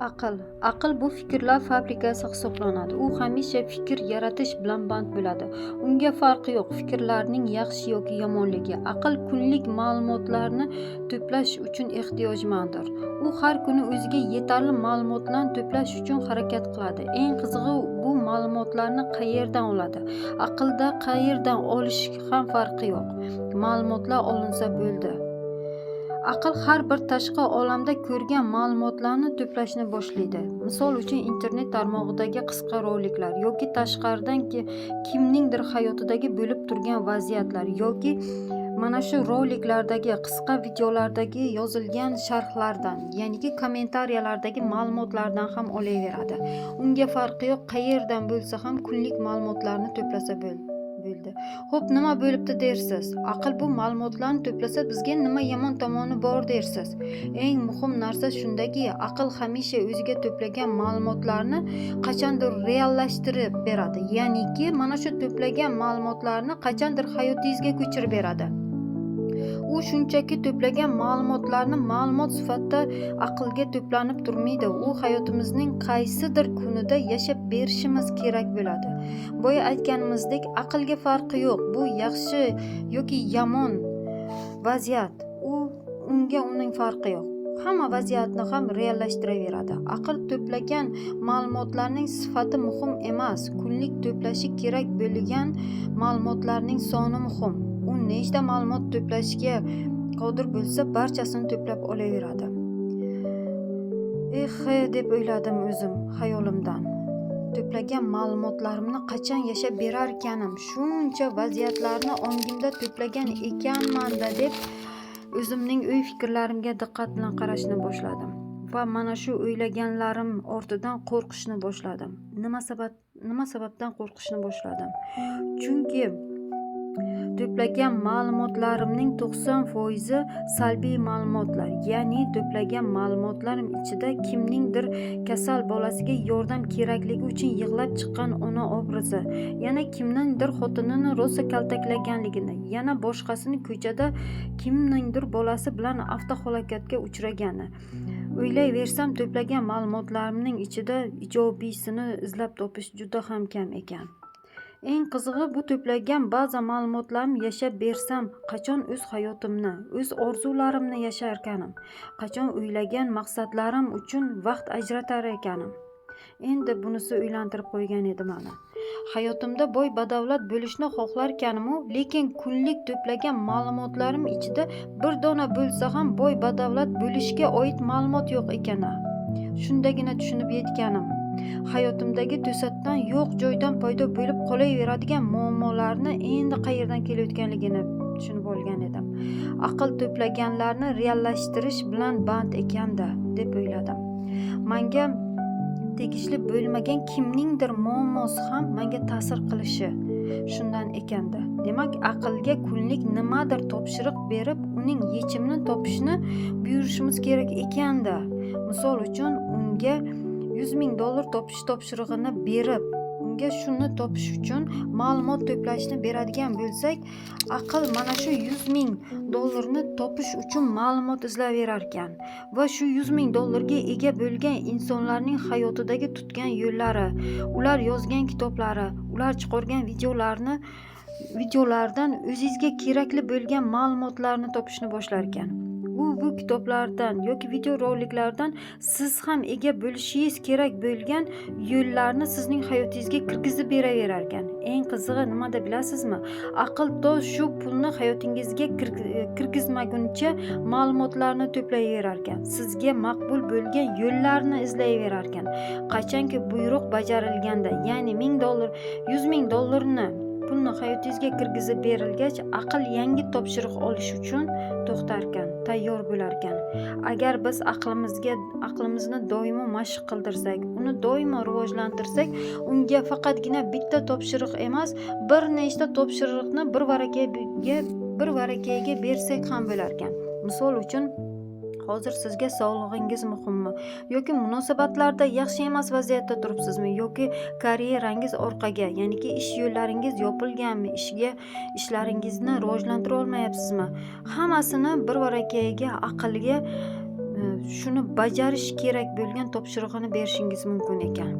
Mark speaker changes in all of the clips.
Speaker 1: Aql bu fikrlar fabrikasi hisoblanadi. U hamisha fikr yaratish bilan band bo'ladi. Unga farqi yo'q fikrlarning yaxshi yoki yomonligi. Aql kunlik ma'lumotlarni to'plash uchun ehtiyojmandir. U har kuni o'ziga yetarli ma'lumotlarni to'plash uchun harakat qiladi. Eng qizig'i, bu ma'lumotlarni qayerdan oladi? Aqlda qayerdan olish ham farqi yo'q. Ma'lumotlar olinsa bo'ldi. Aql har bir tashqi olamda ko'rgan ma'lumotlarni to'plashni boshlaydi. Misol uchun internet tarmog'idagi qisqa roliklar yoki tashqaridan kimningdir hayotidagi bo'lib turgan vaziyatlar yoki mana shu roliklardagi qisqa videolardagi yozilgan sharhlardan, ya'niki kommentariyalardagi ma'lumotlardan ham olaveradi. Unga farqi yo'q, qayerdan bo'lsa ham kunlik ma'lumotlarni to'plasa bo'ldi. Xo'p, nima bo'libdi dersiz? Aql bu ma'lumotlarni to'plasa bizga nima yomon tomoni bor dersiz? Eng muhim narsa shundaki, aql hamisha o'ziga to'plagan ma'lumotlarni qachondir reallashtirib beradi. Ya'niki mana shu to'plagan ma'lumotlarni qachondir hayotingizga ko'chirib beradi. U shunchaki to'plagan ma'lumotlarni ma'lumot sifatida aqlga to'planib turmaydi. U hayotimizning qaysidir kunida yashab berishimiz kerak bo'ladi. Boya aytganimizdek, aqlga farqi yo'q. Bu yaxshi yoki yomon vaziyat. Unga uning farqi yo'q. Hamma vaziyatni ham reallashtiradi. Aql to'plagan ma'lumotlarning sifati muhim emas. Kunlik to'plashi kerak bo'lgan ma'lumotlarning soni muhim. U nechta ma'lumot to'plashga qodir bo'lsa, barchasini to'plab olaveradi. deb o'yladim o'zim xayolimdan. To'plagan ma'lumotlarimni qachon yashab berar ekanim, shuncha vaziyatlarni ongimda to'plagan ekanman-da deb o'zimning o'y fikrlarimga diqqat bilan qarashni boshladim va mana shu o'ylaganlarim ortidan qo'rqishni boshladim. Nima sababdan qo'rqishni boshladim? Chunki to'plagan ma'lumotlarimning 90% salbiy ma'lumotlar. Ya'ni to'plagan ma'lumotlarim ichida kimningdir kasal bolasiga yordam kerakligi uchun yig'lab chiqqan ona obrazi, yana kimningdir xotinini rosa kaltaklaganligini, yana boshqasini ko'chada kimningdir bolasi bilan avtohalokatga uchragani. O'ylayversam, to'plagan ma'lumotlarimning ichida ijobiysini izlab topish juda ham kam ekan. Eng qizig'i, bu to'plagan ba'zi ma'lumotlarim yashab bersam, qachon o'z hayotimni, o'z orzularimni yashar ekanim, qachon o'ylagan maqsadlarim uchun vaqt ajratar ekanim. Endi bunisi o'ylantirib qo'ygan edi meni. Hayotimda boy badavlat bo'lishni xohlar ekanim-u, lekin kunlik to'plagan ma'lumotlarim ichida bir dona bo'lsa ham boy badavlat bo'lishga oid ma'lumot yo'q ekani. Shundagina tushunib yetganim. Hayotimdagi to'satdan yo'q joydan paydo bo'lib qolaveradigan muammolarni endi qayerdan kelayotganligini tushunib olgan edim. Aql to'plaganlarni reallashtirish bilan band ekanda deb o'yladim. Menga tegishli bo'lmagan kimningdir muammosi ham menga ta'sir qilishi shundan ekanda. Demak, aqlga kunlik nimadir topshiriq berib, uning yechimini topishni buyurishimiz kerak ekanda. Misol uchun, unga $100,000 topish topshirig'ini berib, unga shuni topish uchun ma'lumot to'plashni beradigan bo'lsak, aql mana shu $100,000 topish uchun ma'lumot izlayverar ekan va shu $100,000 ga ega bo'lgan insonlarning hayotidagi tutgan yo'llari, ular yozgan kitoblari, ular chiqargan videolardan o'zingizga kerakli bo'lgan ma'lumotlarni topishni boshlar ekan. Bu kitoblardan yoki video roliklardan siz ham ega bo'lishingiz kerak bo'lgan yo'llarni sizning hayotingizga kirgizib beraverar ekan. Eng qizig'i nimada bilasizmi? Aql to shu pulni hayotingizga kirgizmaguncha ma'lumotlarni to'playverar ekan. Sizga maqbul bo'lgan yo'llarni izlayverar ekan. Qachonki buyruq bajarilganda, ya'ni $100,000 pulni hayotingizga kirgizib berilgach, aql yangi topshiriq olish uchun to'xtar ekan, tayyor bo'lar ekan. Agar biz aqlimizni doimo mashq qildirsak, uni doimo rivojlantirsak, unga faqatgina bitta topshiriq emas, bir nechta topshiriqni bir varakayiga bersak ham bo'lar ekan. Misol uchun, hozir sizga sog'lig'ingiz muhimmi yoki munosabatlarda yaxshi emas vaziyatda turibsizmi yoki karyerangiz orqaga, ya'niki ish yo'llaringiz yopilganmi, ishlaringizni rivojlantira olmayapsizmi? Hammasini bir varakayiga aqlga shuni bajarish kerak bo'lgan topshirig'ini berishingiz mumkin ekan.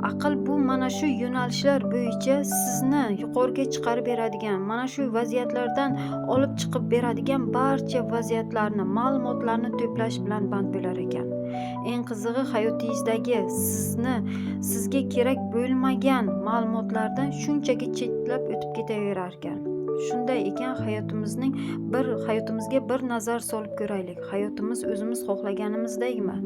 Speaker 1: Aql bu mana shu yo'nalishlar bo'yicha sizni yuqoriga chiqarib beradigan, mana shu vaziyatlardan olib chiqib beradigan barcha vaziyatlarni, ma'lumotlarni to'plash bilan band bo'lar ekan. Eng qizig'i, hayotingizdagi sizga kerak bo'lmagan ma'lumotlardan shunchaki chetlab o'tib ketaverar ekan. Shunday ekan, hayotimizga bir nazar solib ko'raylik. Hayotimiz o'zimiz xohlaganimizdagimi?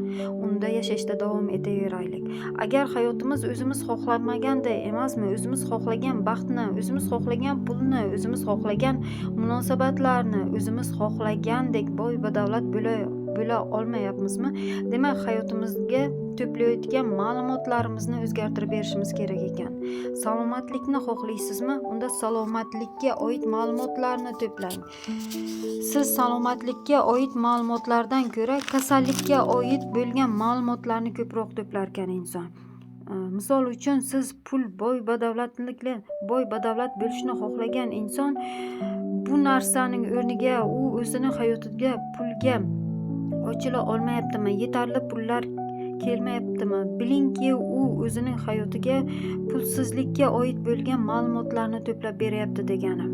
Speaker 1: Unda yashashda davom etaveraylik. Agar hayotimiz o'zimiz xohlamaganday emasmi, o'zimiz xohlagan baxtni, o'zimiz xohlagan pulni, o'zimiz xohlagan munosabatlarni, o'zimiz xohlagandek boy va davlat bo'la olmayapmizmi? Demak, hayotimizga to'playotgan ma'lumotlarimizni o'zgartirib berishimiz kerak ekan. Salomatlikni xohlaysizmi? Unda salomatlikka oid ma'lumotlarni to'plang. Siz salomatlikka oid ma'lumotlardan ko'ra kasallikka oid bo'lgan ma'lumotlarni ko'proq to'plar ekan inson. Misol uchun, siz boy badavlat bo'lishni xohlagan inson bu narsaning o'rniga u o'zini hayotiga pulga ochila olmayaptimi? Yetarli pullar kelmayaptimi? Bilingki, u o'zining hayotiga pulsizlikka oid bo'lgan ma'lumotlarni to'plab beryapti degani.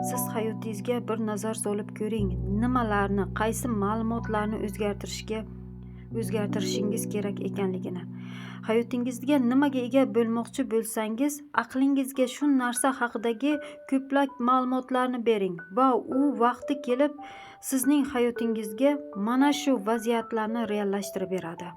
Speaker 1: Siz hayotingizga bir nazar solib ko'ring, nimalarni, qaysi ma'lumotlarni o'zgartirishingiz kerak ekanligini. Hayotingizga nimaga ega bo'lmoqchi bo'lsangiz, aqlingizga shu narsa haqidagi ko'plab ma'lumotlarni bering va u vaqti kelib sizning hayotingizga mana shu vaziyatlarni reallashtirib beradi.